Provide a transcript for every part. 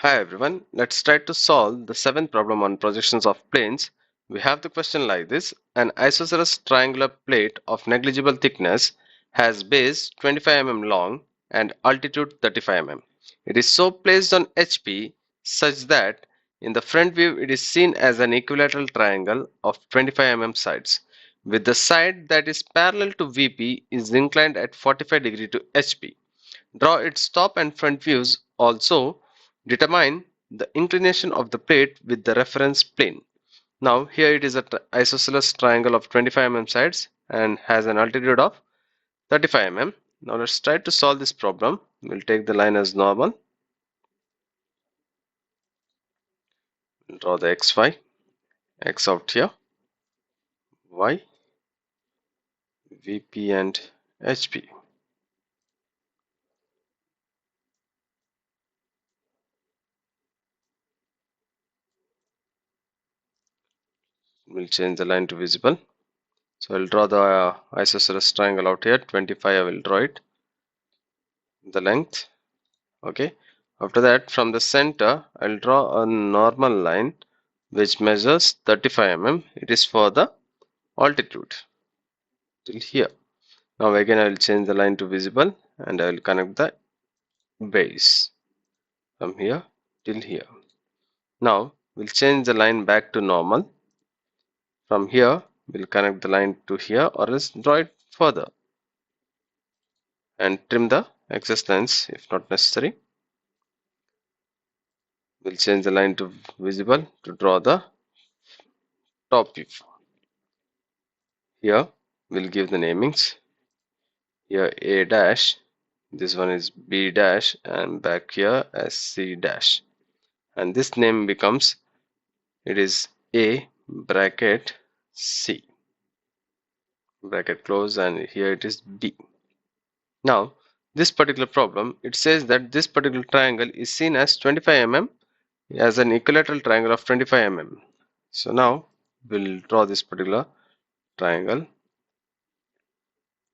Hi everyone, let's try to solve the seventh problem on projections of planes. We have the question like this. An isosceles triangular plate of negligible thickness has base 25 mm long and altitude 35 mm. It is so placed on HP such that in the front view it is seen as an equilateral triangle of 25 mm sides, with the side that is parallel to VP is inclined at 45 degree to HP. Draw its top and front views. Also, determine the inclination of the plate with the reference plane. Now, here it is an isosceles triangle of 25 mm sides and has an altitude of 35 mm. Now, let's try to solve this problem. We'll take the line as normal. We'll draw the xy, x out here, y, vp and hp. We'll change the line to visible. So I'll draw the isosceles triangle out here. 25 I will draw it. The length. Okay, after that from the center I'll draw a normal line which measures 35 mm. It is for the altitude till here. Now again I will change the line to visible and I will connect the base from here till here. Now we'll change the line back to normal. From here we'll connect the line to here, or else draw it further and trim the excess lines if not necessary. We'll change the line to visible to draw the top view. Here we'll give the namings. Here A dash, this one is B dash, and back here as C dash, and this name becomes, it is A bracket C bracket close, and here it is B. Now this particular problem, it says that this particular triangle is seen as 25 mm, as an equilateral triangle of 25 mm. So now we'll draw this particular triangle.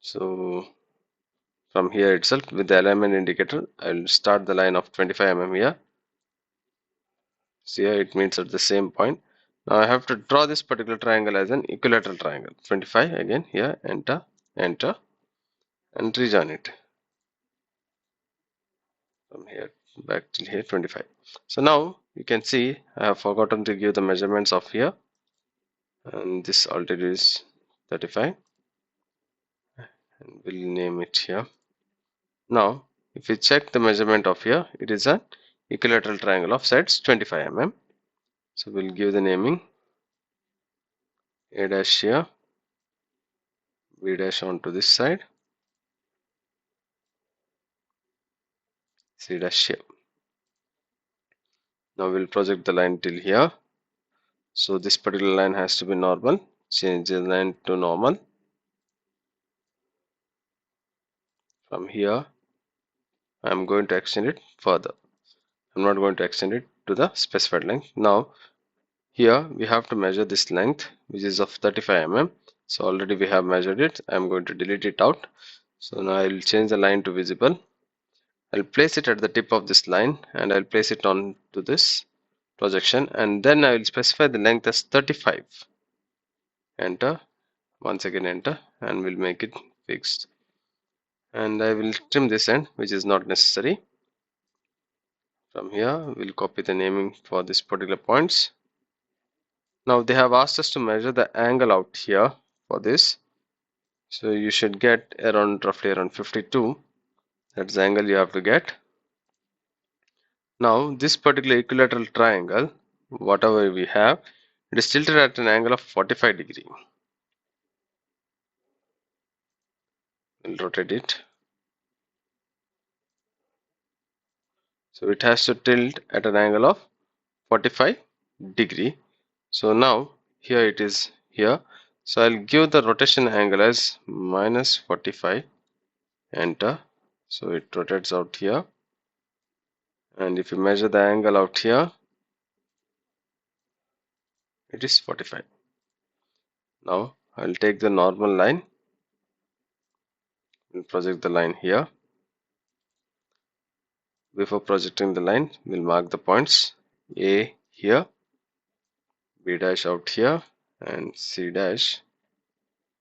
So from here itself with the alignment indicator, I'll start the line of 25 mm here. See, here it meets at the same point. Now I have to draw this particular triangle as an equilateral triangle. 25 again here, enter, enter, and rejoin it from here back till here 25. So now you can see I have forgotten to give the measurements of here, and this altitude is 35, and we'll name it here. Now if we check the measurement of here, it is an equilateral triangle of sides 25 mm. So we'll give the naming A dash here, B dash onto this side, C dash here. Now we'll project the line till here. So this particular line has to be normal. Change the line to normal. From here I'm going to extend it further. I'm not going to extend it to the specified length. Now here we have to measure this length, which is of 35 mm. So already we have measured it. I'm going to delete it out. So now I will change the line to visible. I'll place it at the tip of this line and I'll place it on to this projection, and then I will specify the length as 35. Enter, once again enter, and we'll make it fixed. And I will trim this end, which is not necessary. From here we'll copy the naming for this particular points. Now they have asked us to measure the angle out here for this, so you should get around roughly around 52. That's the angle you have to get. Now this particular equilateral triangle, whatever we have, it is tilted at an angle of 45 degree. We'll rotate it. So it has to tilt at an angle of 45 degree. So now here it is here. So I'll give the rotation angle as minus 45. Enter. So it rotates out here. And if you measure the angle out here, it is 45. Now I'll take the normal line and project the line here. Before projecting the line, we'll mark the points A here, B dash out here, and C dash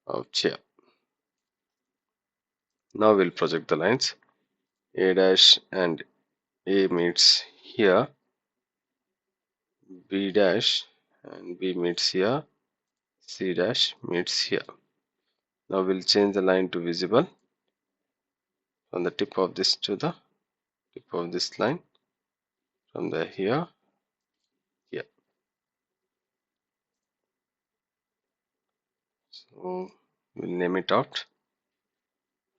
out here. Now we'll project the lines. A dash and A meets here, B dash and B meets here, C dash meets here. Now we'll change the line to visible from the tip of this to the tip of this line, from the here. So we'll name it out.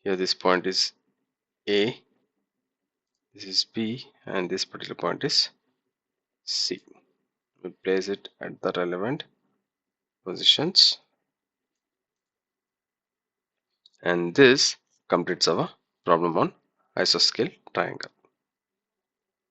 Here this point is A, this is B, and this particular point is C. We place it at the relevant positions, and this completes our problem on isoscale triangle.